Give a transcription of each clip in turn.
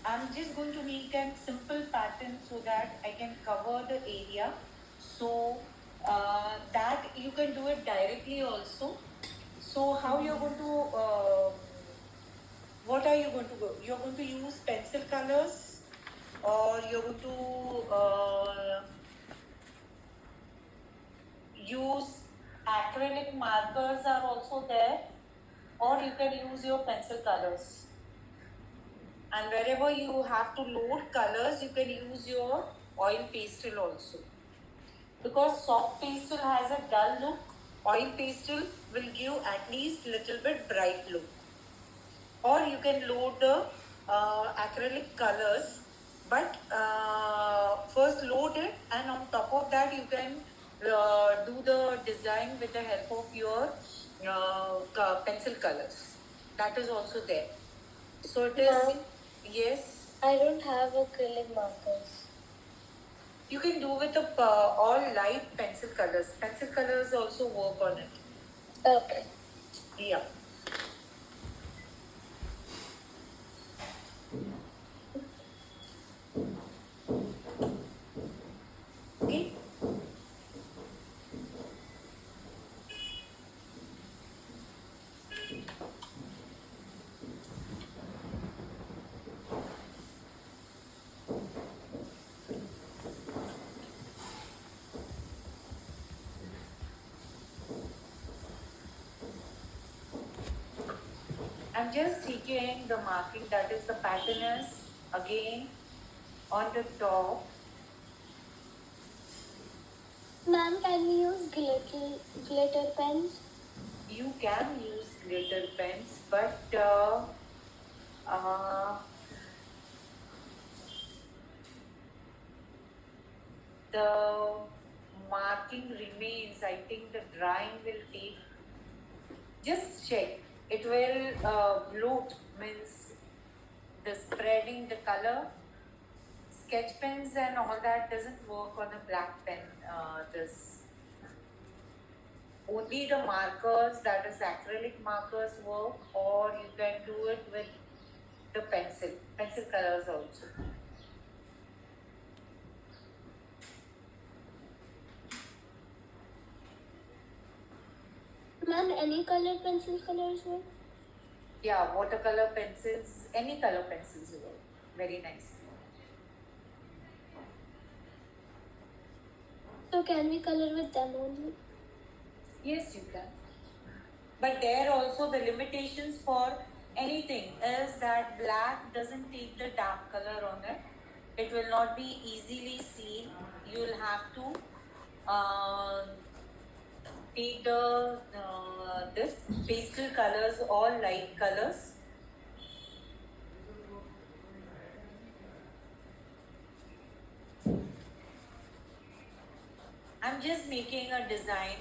I'm just going to make a simple pattern so that I can cover the area. So that you can do it directly also. So how you're going to, what are you going to go? You're going to use pencil colors, or you're going to use acrylic markers are also there, or you can use your pencil colors. And wherever you have to load colors, you can use your oil pastel also. Because soft pastel has a dull look, oil pastel will give at least little bit bright look. Or you can load the acrylic colors, but first load it, and on top of that you can do the design with the help of your pencil colors. That is also there. So it is. Ma'am, Yes. I don't have acrylic markers. You can do with the all light pencil colors. Pencil colors also work on it. Okay. Yeah. Okay. I'm just taking the marking, that is the pattern is again on the top. Ma'am, can we use glitter pens? You can use glitter pens, but the marking remains. I think the drawing will take. Just check. It will bloat, means the spreading the color. Sketch pens and all that doesn't work on a black pen. This only the markers, that is acrylic markers, work, or you can do it with the pencil colors also. Ma'am, any colored pencil colors work? Yeah, watercolor pencils, any color pencils work. Very nice. So can we color with them only? Yes, you can. But there also the limitations for anything is that black doesn't take the dark color on it. It will not be easily seen. You will have to take the this pastel colors or light colors. I'm just making a design.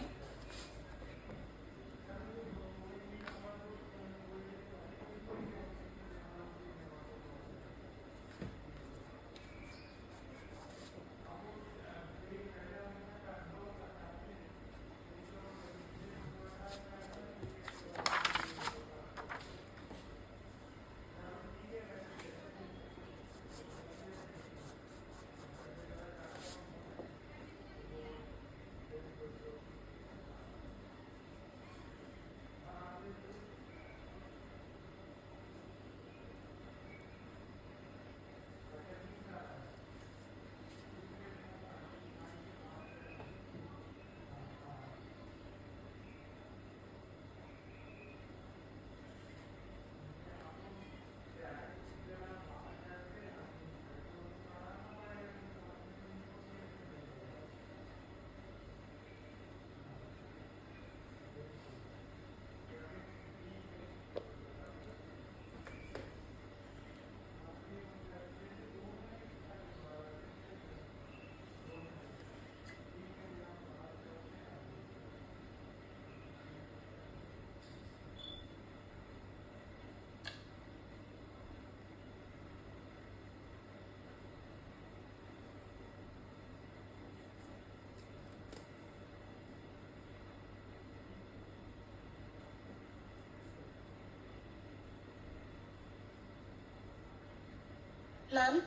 Ma'am,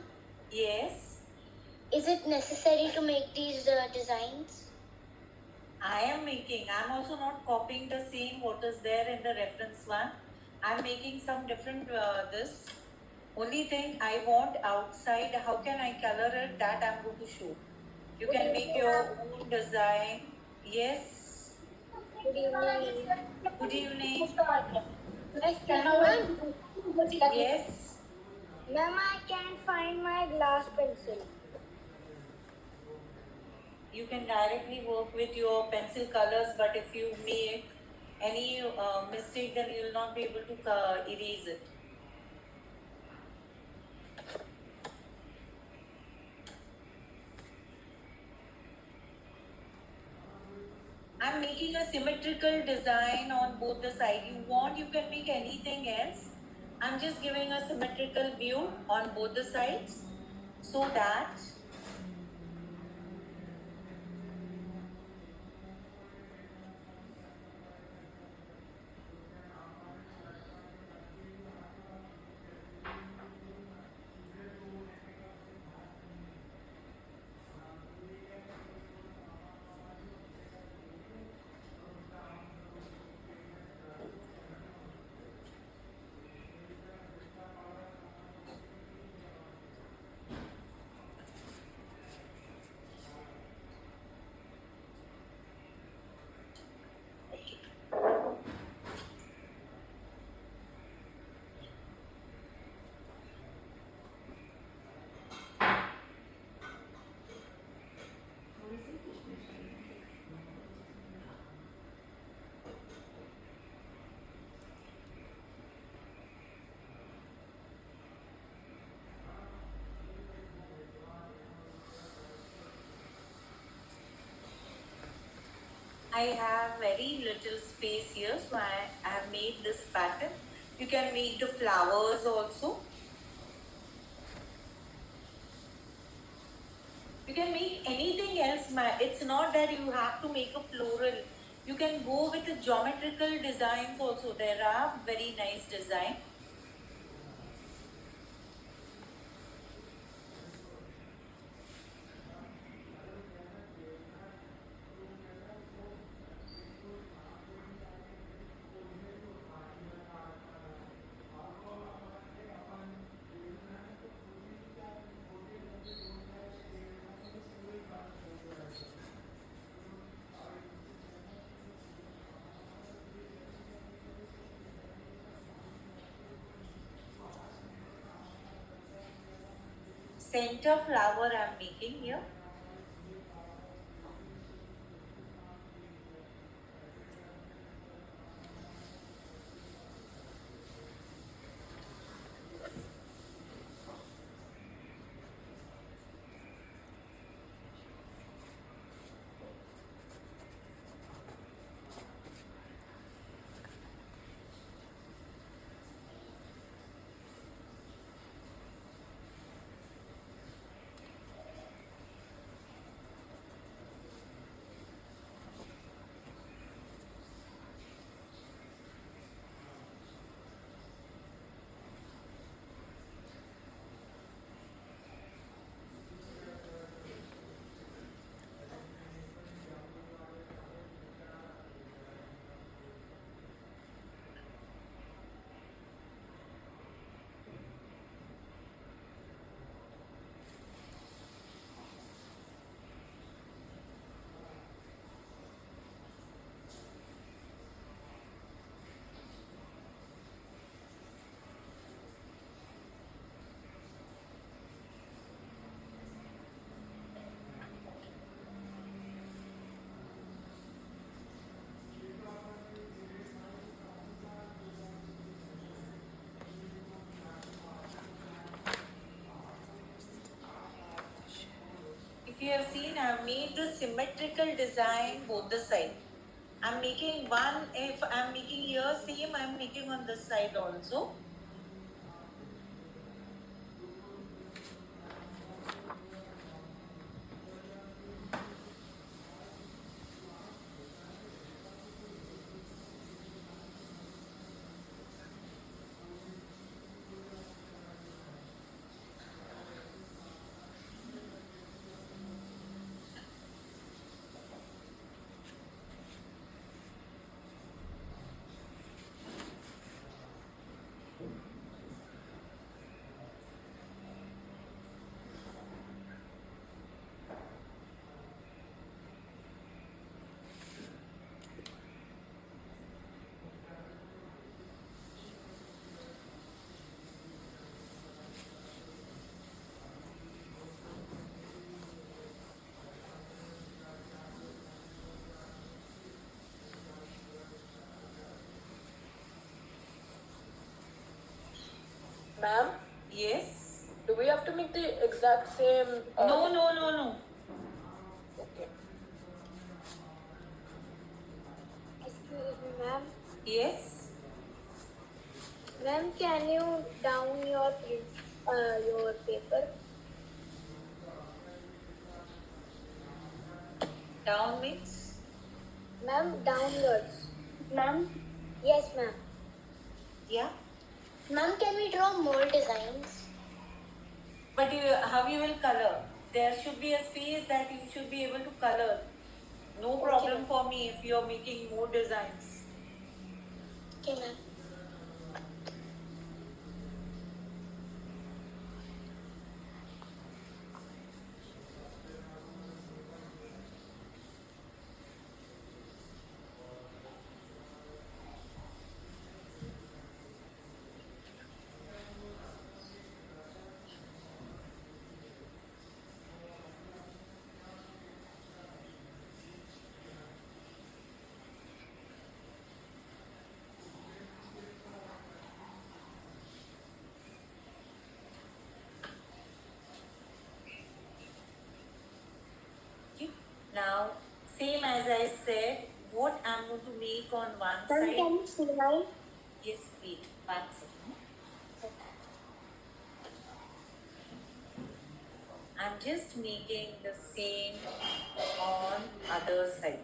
Yes. is it necessary to make these designs? I am making. I'm also not copying the same what is there in the reference one. I'm making some different this. Only thing I want outside, how can I color it? That I'm going to show. You can make your own design. Yes. Good evening. Good evening. Ma'am, Yes. ma'am, I can't find my glass pencil. You can directly work with your pencil colors, but if you make any mistake, then you will not be able to erase it. I'm making a symmetrical design on both the sides. You want, you can make anything else. I'm just giving a symmetrical view on both the sides so that I have very little space here, so I have made this pattern. You can make the flowers also. You can make anything else. It's not that you have to make a floral. You can go with the geometrical designs also. There are very nice designs. Center flower I'm making here. If you have seen, I've made the symmetrical design both the side. I'm making one, if I'm making here same, I'm making on this side also. Ma'am, Yes. do we have to make the exact same? No. Okay. Excuse me, ma'am. Yes. Ma'am, can you down your your paper? Down means? Ma'am, downwards. Ma'am? Yes, ma'am. Yeah. Ma'am, can we draw more designs? But how you will color? There should be a space that you should be able to color. No problem for me if you are making more designs. Okay, ma'am. Okay. Now, same as I said, what I'm going to make on one Ma'am, side. can you see mine? Yes, wait, 1 second. I'm just making the same on other side.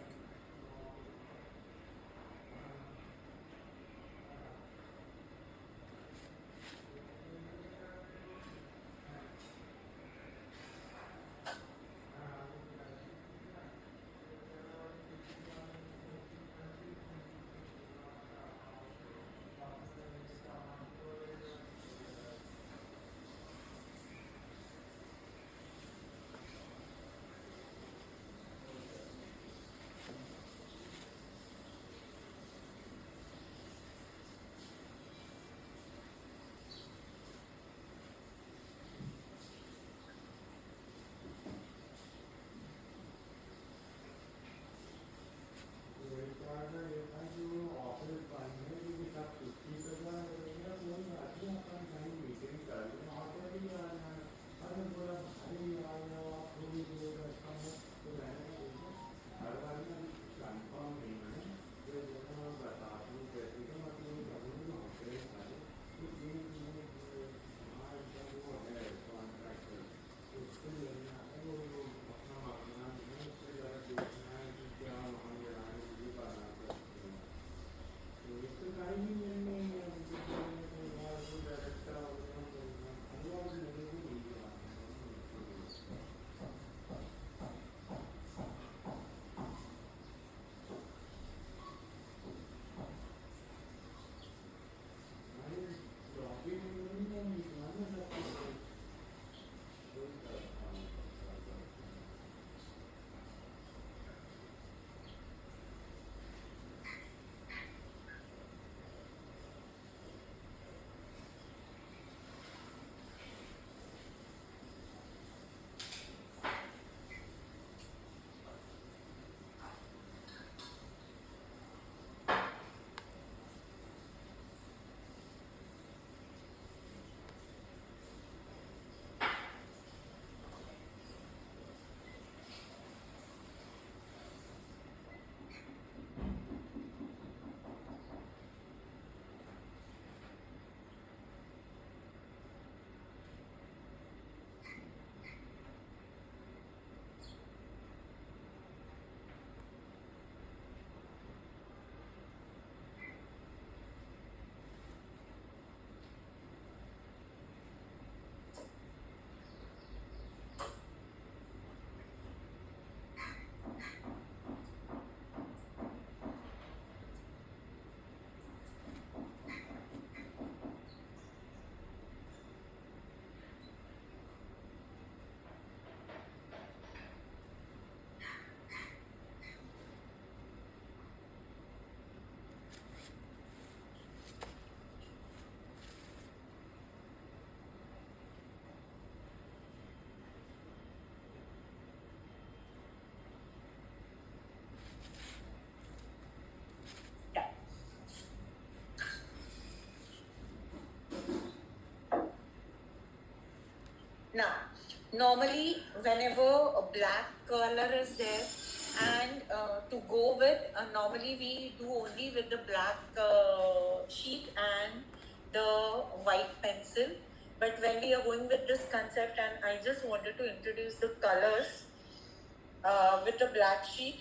Now, normally, whenever a black color is there, and to go with, normally we do only with the black sheet and the white pencil. But when we are going with this concept, and I just wanted to introduce the colors with the black sheet,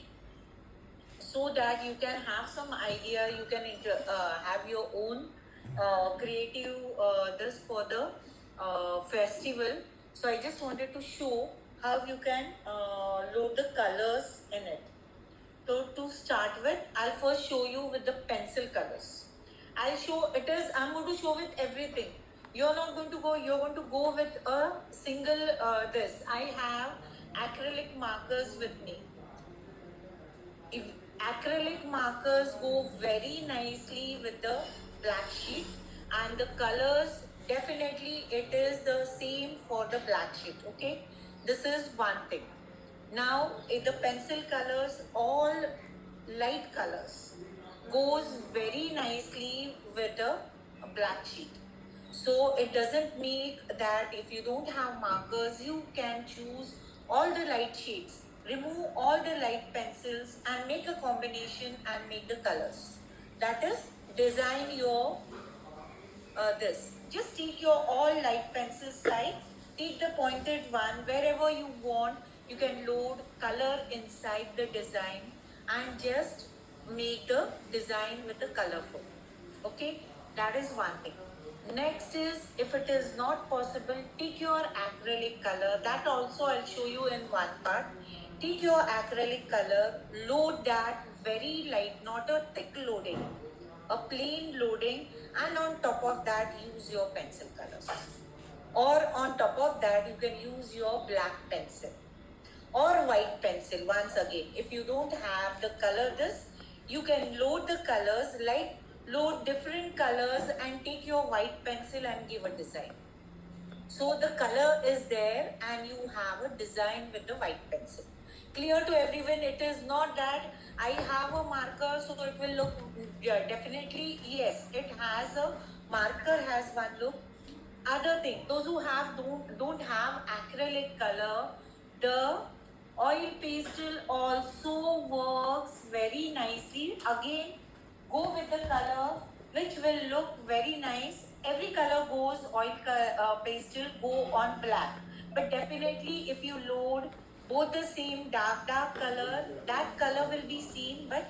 so that you can have some idea, you can have your own creative this for the festival. So I just wanted to show how you can load the colors in it. So to start with, I'll first show you with the pencil colors. I'm going to show with everything. You're not going to go, you're going to go with a single this. I have acrylic markers with me. If acrylic markers go very nicely with the black sheet, and the colors, definitely it is the same for the black sheet. Okay, this is one thing. Now in the pencil colors, all light colors goes very nicely with the black sheet. So it doesn't make that if you don't have markers, you can choose all the light shades, remove all the light pencils and make a combination and make the colors. That is, design your this. Just take your all light pencil side, take the pointed one wherever you want. You can load color inside the design and just make the design with the colorful. Okay, that is one thing. Next is, if it is not possible, take your acrylic color. That also I'll show you in one part. Take your acrylic color, load that very light, not a thick loading, a plain loading, and on top of that use your pencil colors. Or on top of that you can use your black pencil or white pencil. Once again, if you don't have the color this, you can load the colors, like load different colors and take your white pencil and give a design. So the color is there and you have a design with the white pencil. Clear to everyone? It is not that I have a marker so it will look, definitely yes, it has a marker, has one look. Other thing, those who have don't have acrylic color, the oil pastel also works very nicely. Again, go with the color which will look very nice. Every color goes pastel go on black, but definitely if you load both the same dark color, that color will be seen, but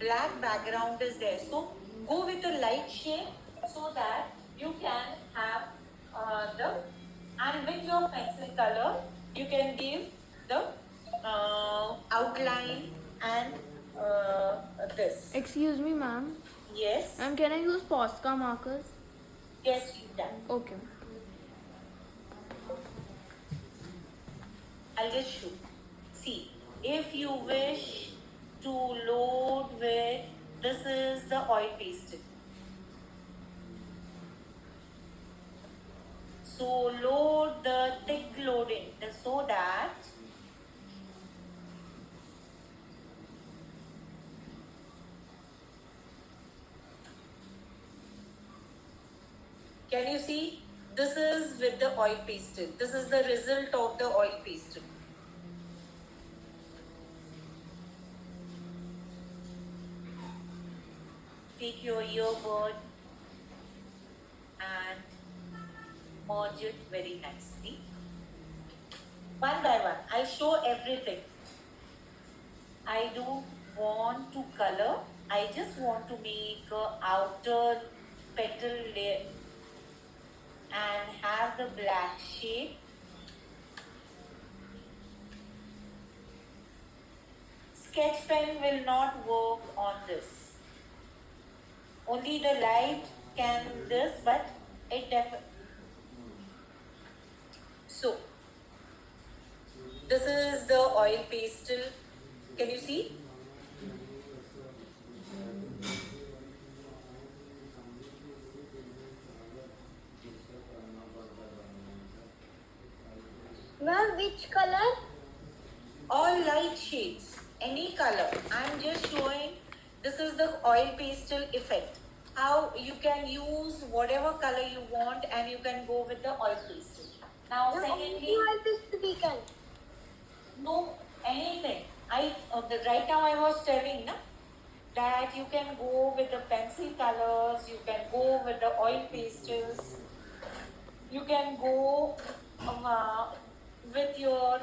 black background is there. So go with the light shade so that you can have the, and with your pencil color you can give the outline and this. Excuse me, ma'am. Yes. Ma'am, can I use Posca markers? Yes, you can. Okay. I'll just show. See, if you wish to load with, this is the oil pastel. So load the thick loading so that can you see? This is with the oil pastel. This is the result of the oil pastel. Take your earbud and merge it very nicely. One by one, I'll show everything. I don't want to color. I just want to make a outer petal layer and have the black shade. Sketch pen will not work on this. Only the light can this, but it definitely. So this is the oil pastel. Can you see? Ma'am, which color? All light shades, any color. I'm just showing, this is the oil pastel effect. How you can use whatever color you want and you can go with the oil pastel. Now, No, secondly, only this weekend. no anything. Right now I was telling na, that you can go with the pencil colors, you can go with the oil pastels, you can go with your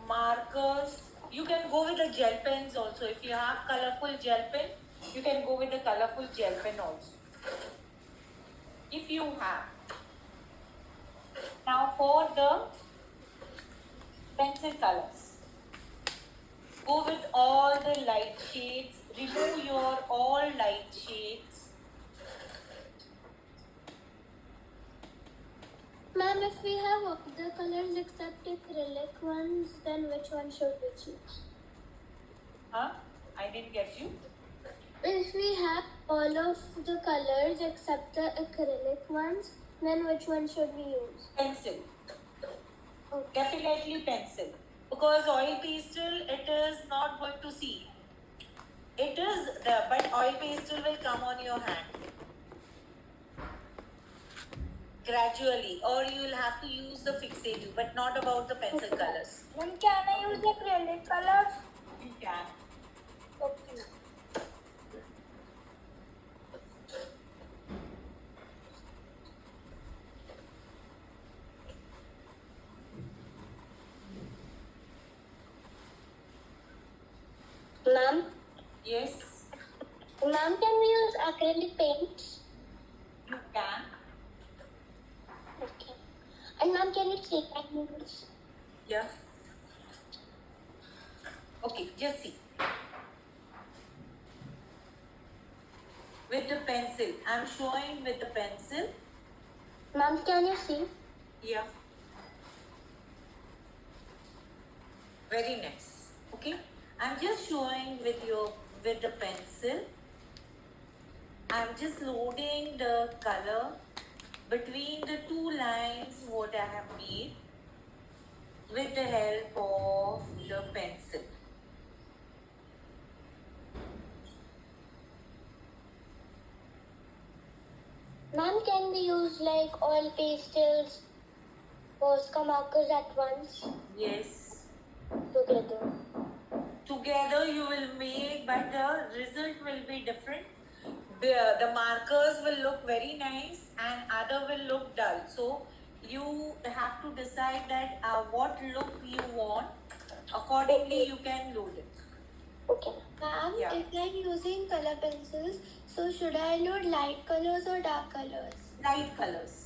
markers, you can go with the gel pens also. If you have colorful gel pen, you can go with the colorful gel pen also. If you have. Now for the pencil colors, go with all the light shades, remove your all light shades. Ma'am, if we have all the colors except acrylic ones, then which one should we choose? Huh? I didn't get you. If we have all of the colors except the acrylic ones, then which one should we use? Pencil. Okay. Definitely pencil. Because oil pastel, it is not going to see. It is there, but oil pastel will come on your hand. Gradually, or you will have to use the fixative, but not about the pencil colors. Then can I use acrylic colors? You can. Okay. Ma'am, Yes, ma'am, can we use acrylic paints? you can. Okay. And ma'am, can you take my noodles? Yeah. Okay, just see. With the pencil, I'm showing with the pencil. Ma'am, can you see? Yeah. Very nice. Okay. I'm just showing with the pencil. I'm just loading the color between the two lines what I have made with the help of the pencil. Ma'am, can we use like oil pastels, Posca markers at once Yes. together? Together you will make, but the result will be different. The markers will look very nice and other will look dull. So you have to decide that what look you want. Accordingly, you can load it. Okay. Ma'am, Yeah. if I'm using color pencils, so should I load light colors or dark colors? Light colors.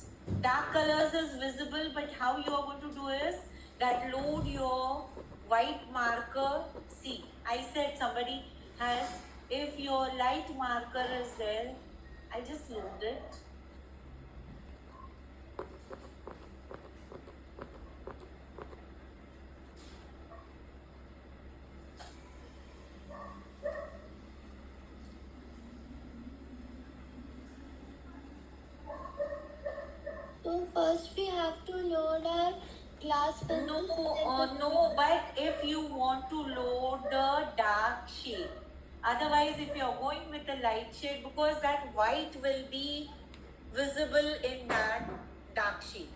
Dark colors is visible, but how you are going to do is that load your white marker. See, I said somebody has, if your light marker is there, I just load it. So first we have to load our glass pencils. No, but if you want to load the dark shade, otherwise if you're going with the light shade, because that white will be visible in that dark shade.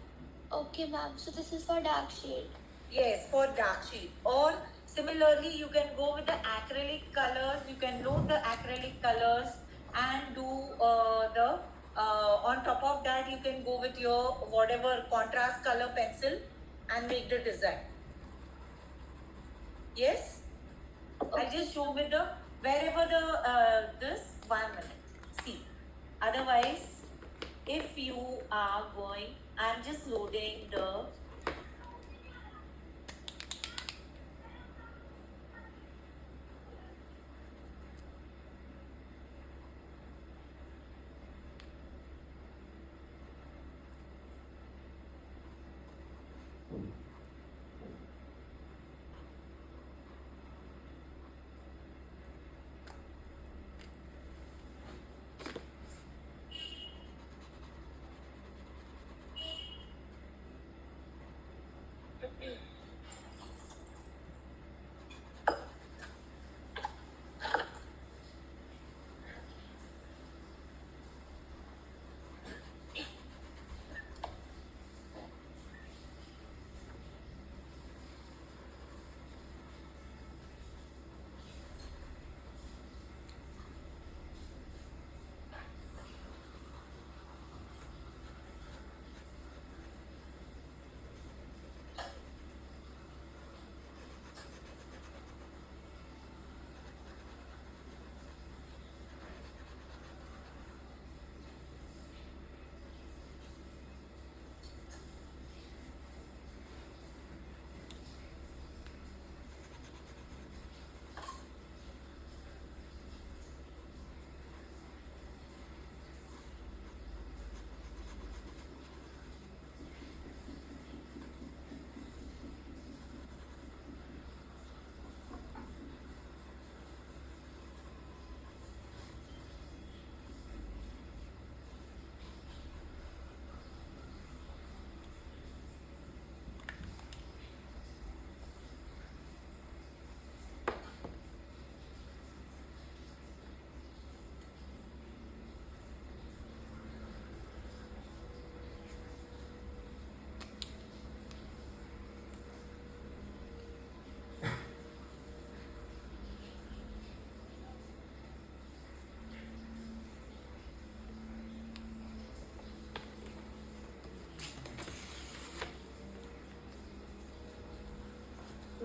Okay, ma'am. So this is for dark shade. Yes, for dark shade. Or similarly, you can go with the acrylic colors. You can load the acrylic colors and do on top of that, you can go with your whatever contrast color pencil and make the design. Yes? I'll just show with the wherever the this 1 minute. See. Otherwise, if you are going, I'm just loading the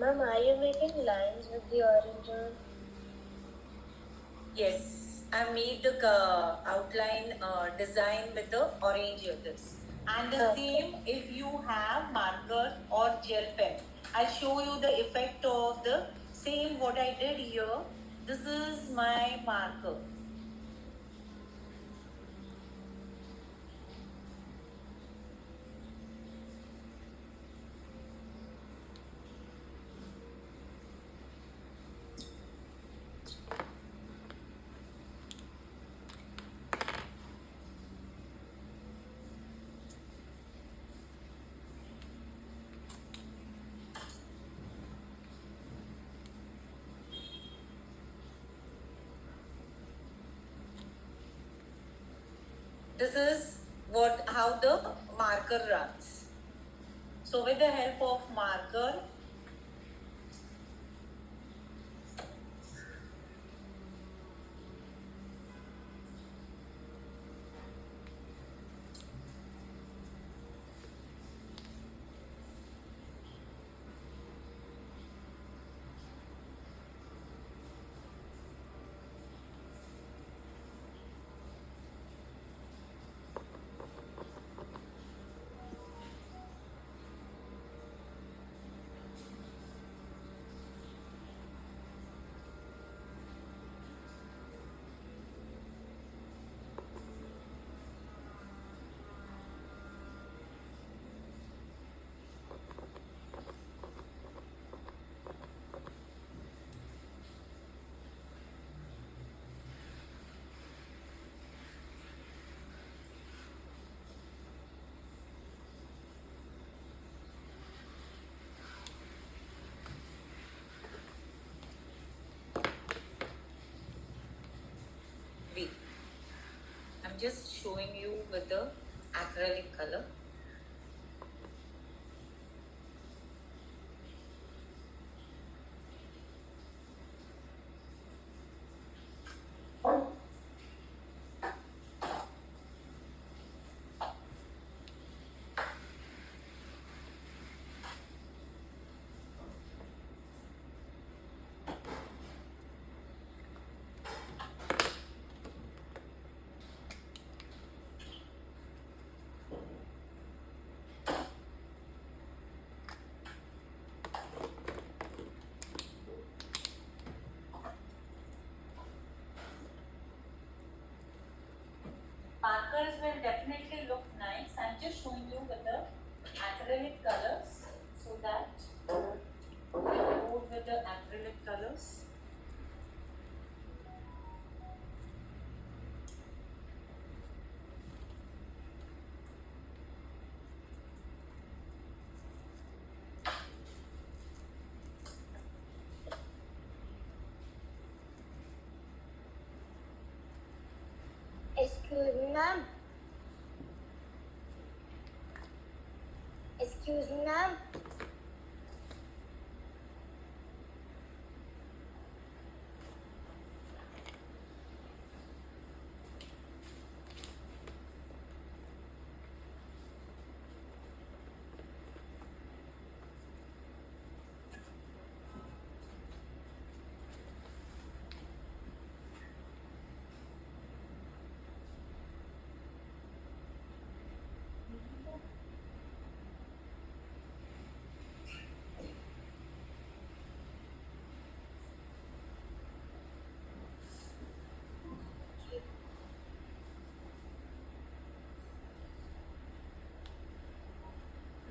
Ma'am, are you making lines with the orange one? Yes, I made the outline design with the orange here, this. And the Okay. same if you have marker or gel pen. I'll show you the effect of the same what I did here. This is my marker. This is how the marker runs. So with the help of marker, wait. I'm just showing you with the acrylic color. Markers will definitely look nice. I'm just showing you with the acrylic colors so that you go with the acrylic colors. Excuse me, ma'am. Excuse me, ma'am.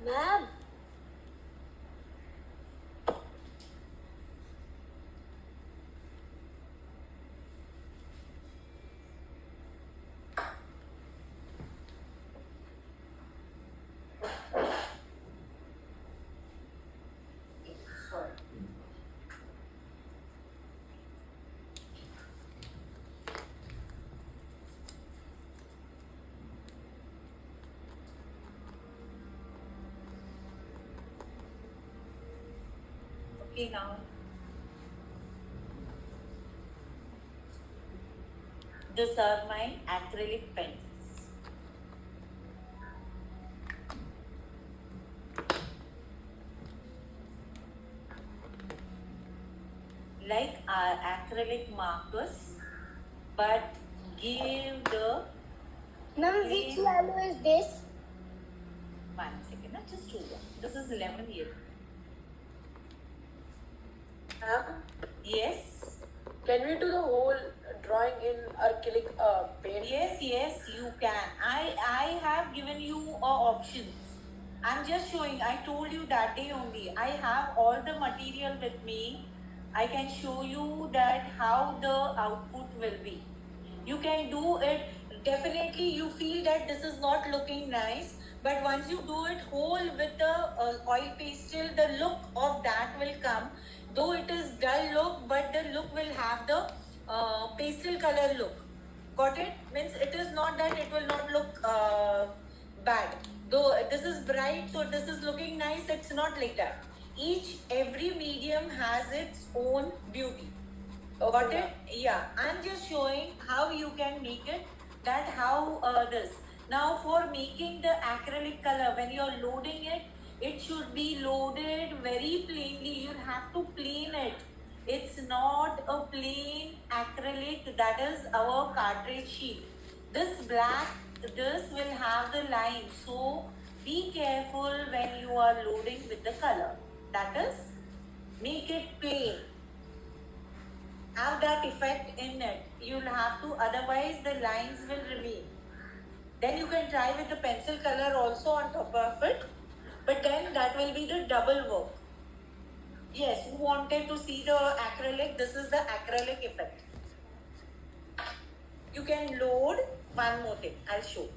Ma'am. Sorry. Okay, now these are my acrylic pens. like our acrylic markers, but give the Ma'am, which yellow is this? 1 second, just hold on. This is lemon yellow. Ma'am, Yes, can we do the whole drawing in acrylic paint? yes, you can. I have given you options. I'm just showing. I told you that day only. I have all the material with me. I can show you that how the output will be. You can do it. Definitely, you feel that this is not looking nice, but once you do it whole with the oil pastel, the look of that will come. Though it is dull look, but the look will have the pastel color look. Got it? Means it is not that it will not look bad. Though this is bright, so this is looking nice. It's not like that. Every medium has its own beauty. Got it? Yeah. I'm just showing how you can make it. That how this. Now for making the acrylic color, when you're loading it, it should be loaded very plainly. You have to plane it. It's not a plain acrylic. That is our cartridge sheet. This black, this will have the lines. So be careful when you are loading with the color. That is, make it plain. Have that effect in it. You'll have to, otherwise the lines will remain. Then you can try with the pencil color also on top of it, but then that will be the double work. Yes, who wanted to see the acrylic? This is the acrylic effect. You can load one more thing. I'll show.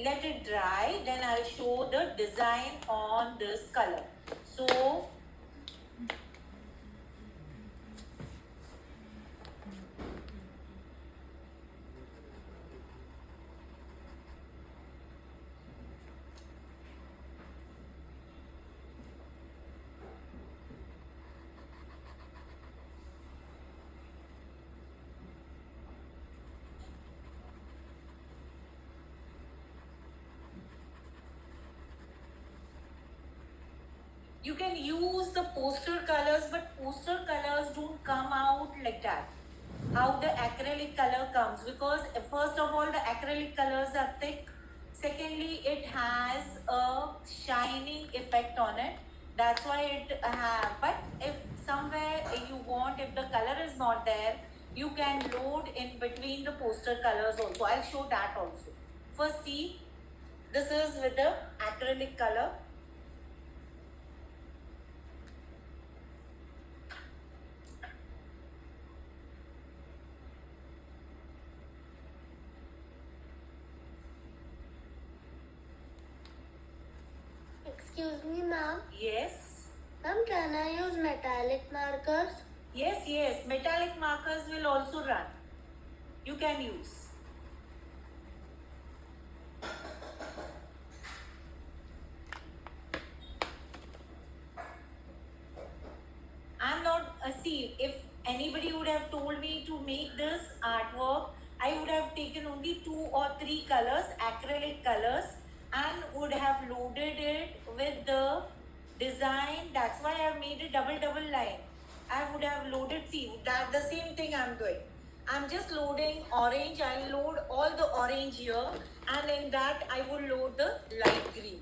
Let it dry, then I'll show the design on this color. So you can use the poster colors, but poster colors don't come out like that. How the acrylic color comes, because first of all, the acrylic colors are thick. Secondly, it has a shining effect on it. That's why it but if somewhere you want, if the color is not there, you can load in between the poster colors also. I'll show that also. First, see, this is with the acrylic color. Excuse me, ma'am. Yes. Ma'am, can I use metallic markers? Yes, metallic markers will also run. You can use. I'm not, see, if anybody would have told me to make this artwork, I would have taken only 2 or 3 colors, acrylic colors, and would have loaded it with the design. That's why I made a double line. I would have loaded, see, that the same thing I'm doing. I'm just loading orange. I'll load all the orange here, and in that I will load the light green.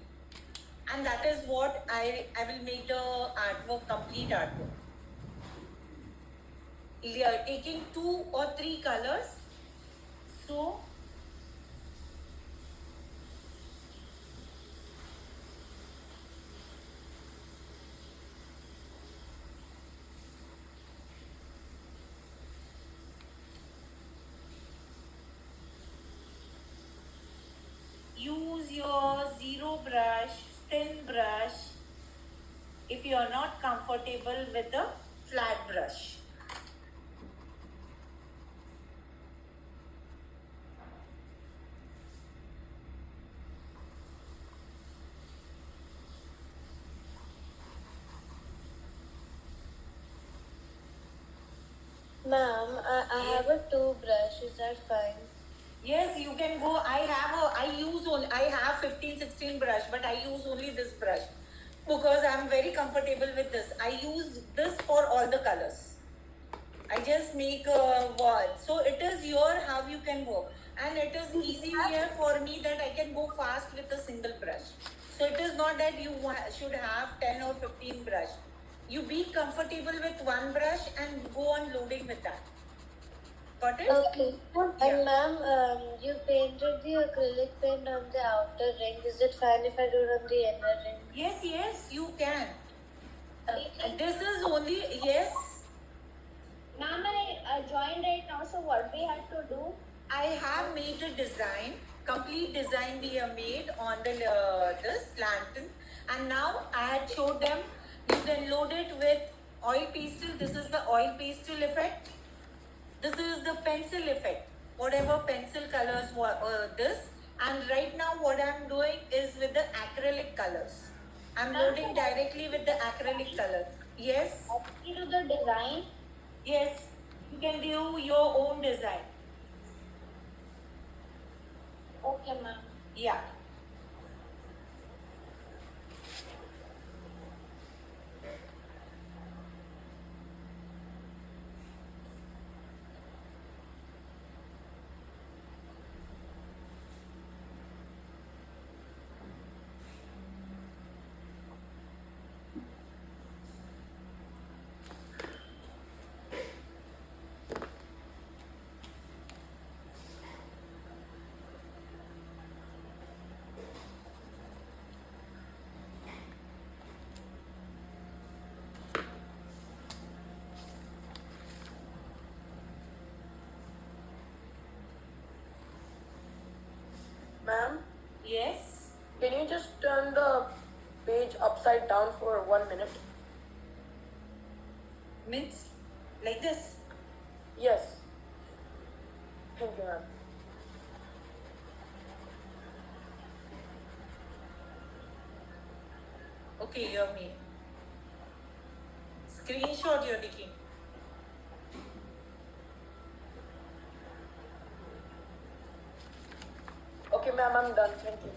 And that is what I will make the artwork, complete artwork. We are taking 2 or 3 colors. So use your zero brush, thin brush, if you are not comfortable with a flat brush. Ma'am, I have a toothbrush. Is that fine? Yes, you can go. I have 15, 16 brush, but I use only this brush because I'm very comfortable with this. I use this for all the colors. I just make what. So it is your how you can work. And it is easy here for me that I can go fast with a single brush. So it is not that you should have 10 or 15 brush. You be comfortable with one brush and go on loading with that. Got it? Okay. Yeah. And ma'am, you painted the acrylic paint on the outer ring. Is it fine if I do it on the inner ring? Yes, you can. This is only, yes, Ma'am, I joined right now, so what we had to do? I have made a design, complete design we have made on the this lantern, and now I had showed them you can load it with oil pastel. This is the oil pastel effect. This is the pencil effect. Whatever pencil colors this, and right now what I'm doing is with the acrylic colors. I'm loading directly with the acrylic colors. Yes, You do the design. yes, you can do your own design. Okay, ma'am. Yeah. Ma'am, Yes. can you just turn the page upside down for 1 minute? Means like this. Yes. Thank you, ma'am. Okay, you're me. Screenshot you're taking. Okay, ma'am, I'm done. Thank you.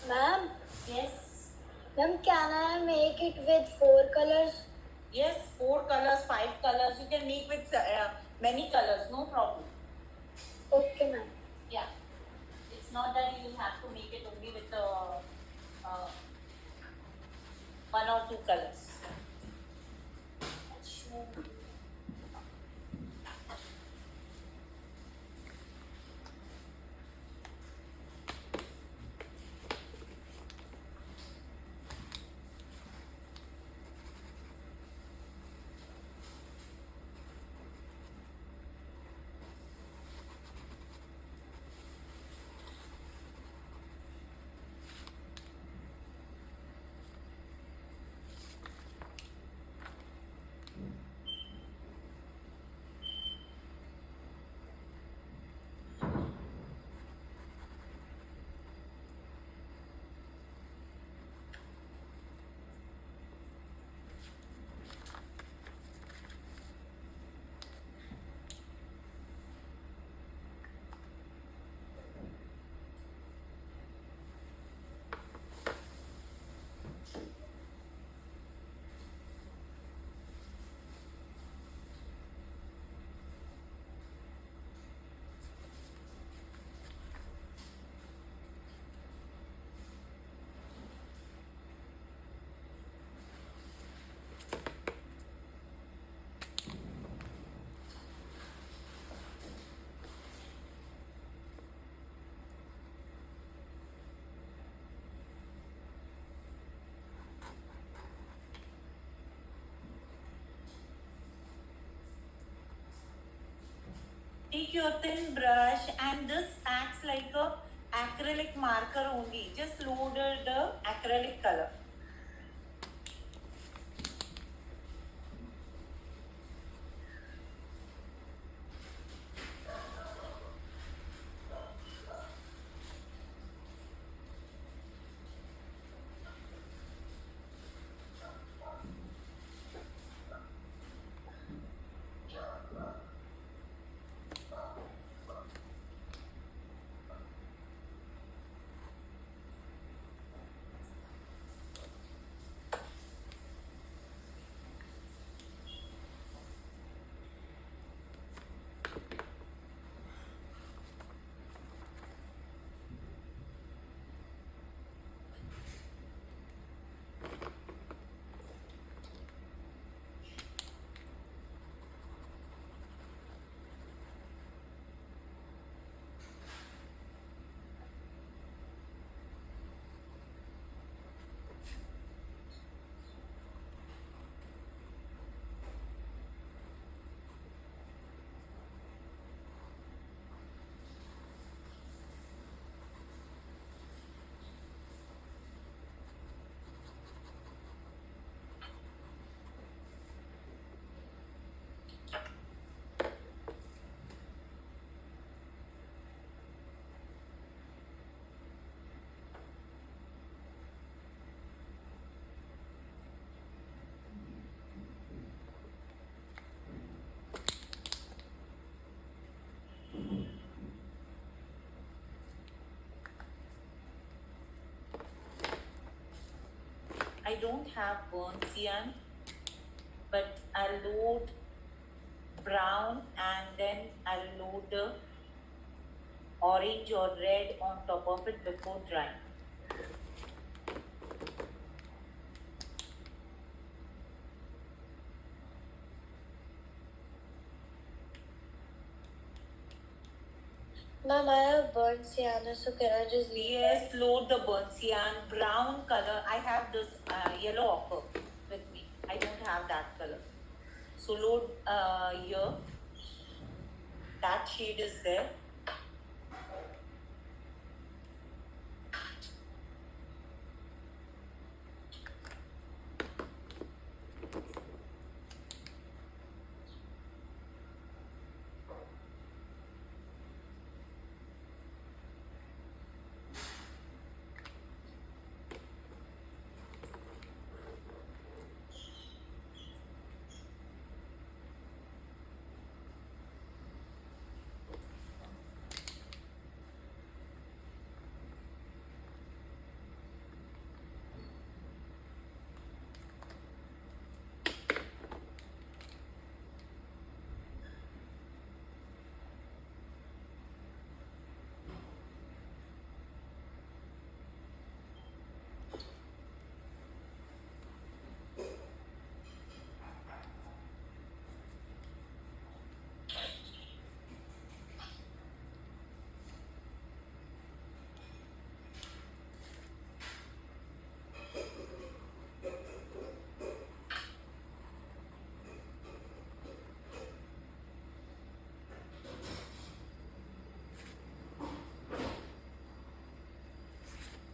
Ma'am, Yes. ma'am, can I make it with 4 colors? Yes, 4 colors, 5 colors. You can make with many colors, no problem. Okay, ma'am. Yeah. It's not that you have to make it only with 1 or 2 colors. take your thin brush, and this acts like a acrylic marker only. Just load the acrylic color. I don't have burnt cyan, but I'll load brown and then I'll load the orange or red on top of it before drying. Ma'am, I have burnt sienna, so can I just leave Yes, load the burnt cyan, brown color. I have this yellow ochre with me. I don't have that color. So load here. That shade is there.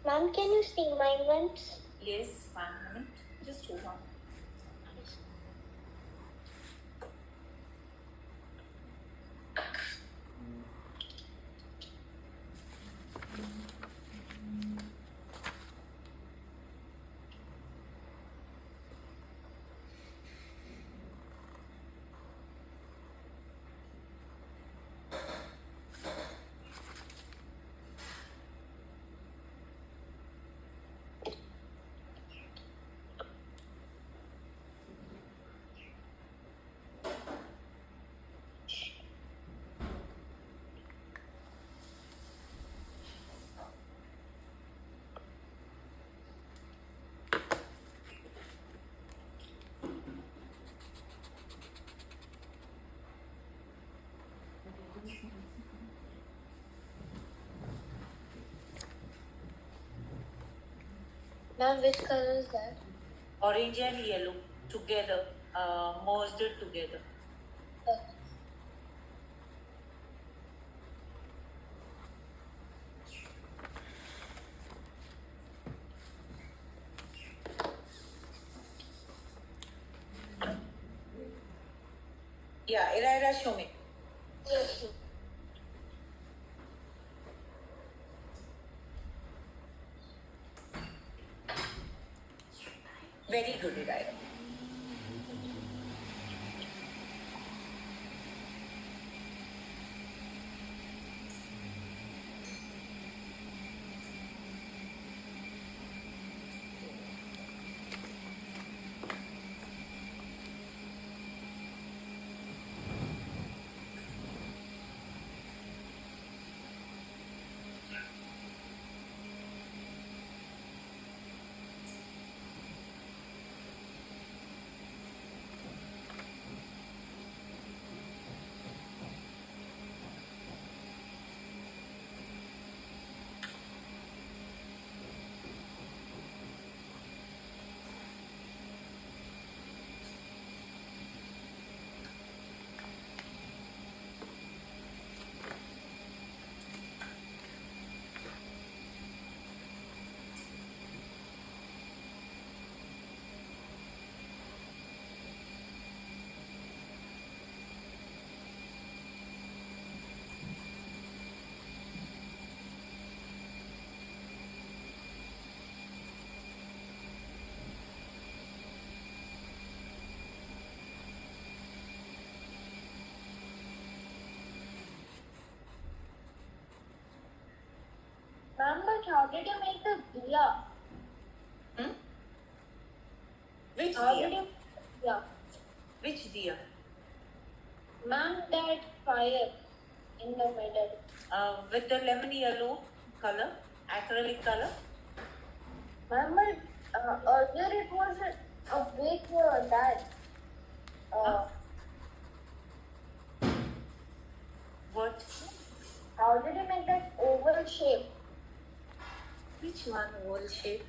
Ma'am, can you see mine once? Yes, 1 minute. Just hold on. Ma'am, which color is that? Orange and yellow together, merged it together. Okay. Yeah, Ira, show me. Yes. Very good, Ira. Ma'am, but how did you make the diya? Hmm? Which How did diya? you? Yeah. Which diya? Ma'am, that fire in the middle. With the lemon yellow color, acrylic color. Ma'am, but earlier it was a big that. Huh? What? How did you make that oval shape? Which one? Oval shape?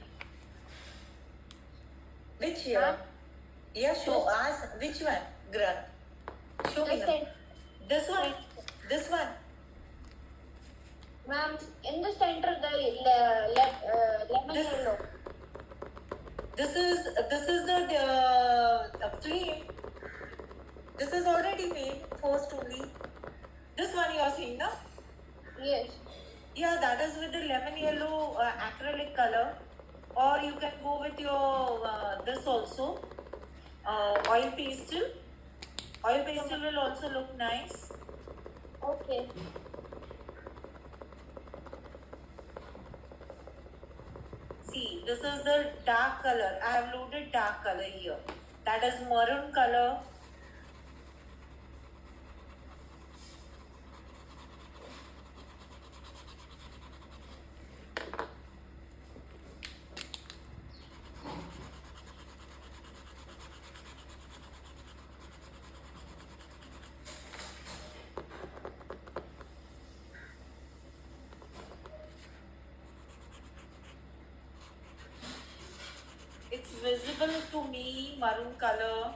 Which Huh? year? Yeah, show us. Which one? Grant. Show me The now. center. This one. This one. Ma'am, in the center, the lemon This- yellow. This is the flame. This is already made. First only. This one you are seeing now. Yes. Yeah, that is with the lemon yellow acrylic color, or you can go with your this also oil pastel. Oil pastel will also look nice. Okay. See, this is the dark color. I have loaded dark color here. That is maroon color. It's visible to me, maroon color.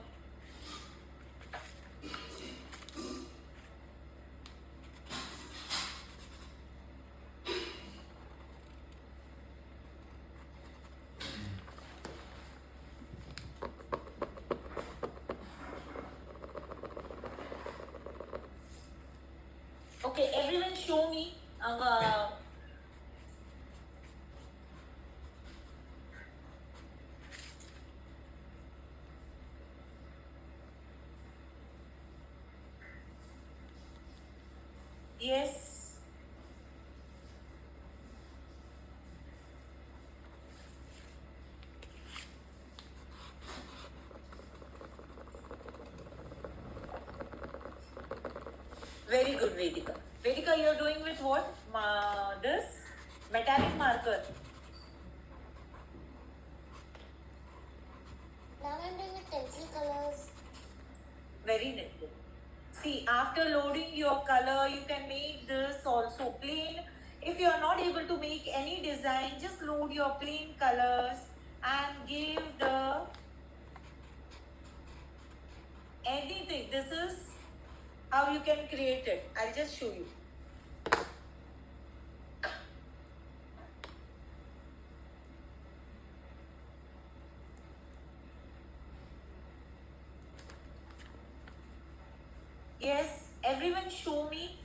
Okay, everyone show me. Yes. Very good, Vedika. Vedika, you're doing with what? This metallic marker. Now I'm doing with pencil colors. Very good. See, after loading your color, you can make this also plain. If you are not able to make any design, just load your plain colors and give the anything. This is how you can create it. I'll just show you. Yes, everyone show me.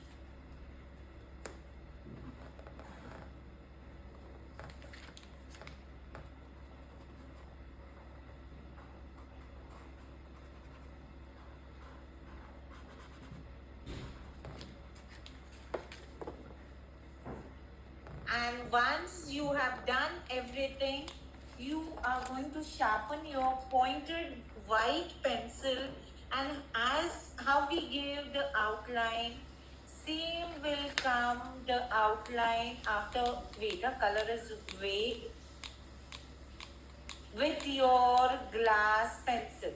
And once you have done everything, you are going to sharpen your pointed white pencil, and as how we give the outline, same will come the outline after. Wait, the color is way with your glass pencil.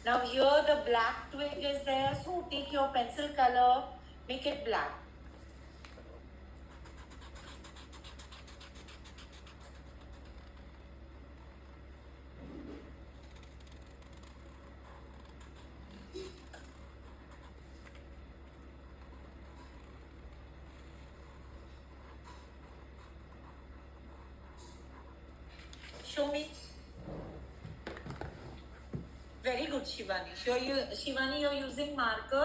Now here the black twig is there, so take your pencil color, make it black. Show me. Very good, Shivani. Shivani, you're using marker.